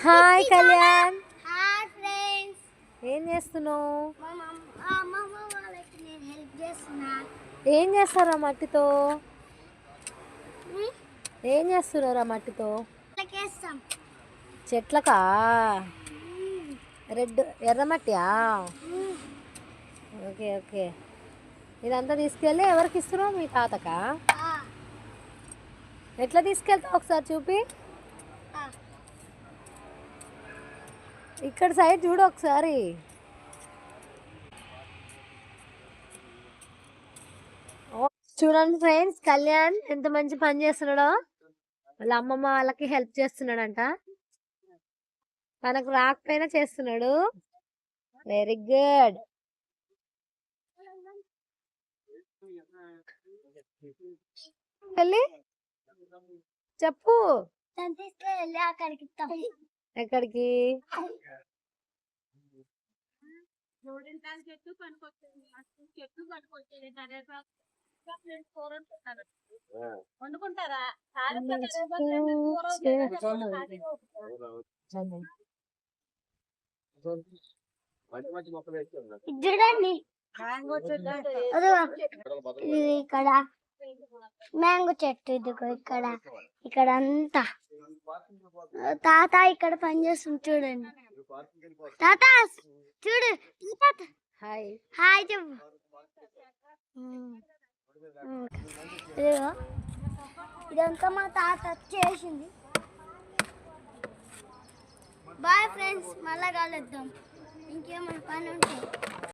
Hi Kalyan, hi friends. ఏం చేస్తున్నావు? మా అమ్మమ్మ వాళ్ళకి నేను హెల్ప్ చేస్తున్నా. ఏం చేస్తారా మట్టితో? ఉమ్, ఏం చేస్తున్నారా మట్టితో? వాళ్ళకేస్తాం. చెట్లకా? రెడ్ ఎర్రమట్టియా? ఉమ్, ఓకే ఓకే. ఇదంతా తీసుకెళ్ళి ఎవరికి ఇస్తున్నావు? మీ తాతకా? ఆ, ఎట్లా తీసుకెళ్తావు ఒకసారి చూపి. ఆ. ఇక్కడ సైడ్ చూడు ఒకసారి. చూడండి ఫ్రెండ్స్, కళ్యాణ్ ఎంత మంచి పని చేస్తున్నాడో. వాళ్ళ అమ్మమ్మ వాళ్ళకి హెల్ప్ చేస్తున్నాడంట. తనకు రాకపోయినా చేస్తున్నాడు. Very good. వెళ్ళి చెప్పు. దాన్ని తీసుకెళ్ళి అక్కడికి ఇస్తాం. ఎక్కడికి? వండుకుంటారా? ఇది చూడండి, అదిగో, ఇది ఇక్కడ మ్యాంగో చెట్టు. ఇదిగో ఇక్కడ, ఇక్కడ అంతా తాత ఇక్కడ పని చేస్తుంది చూడండి. తాత చూడు, తాత హాయ్. హాయ్ చెప్పు. ఇదిగో, ఇదంతా మా తాత చేసింది. బాయ్ ఫ్రెండ్స్, మళ్ళా కలుద్దాం. ఇంకేమైనా పని ఉంటే.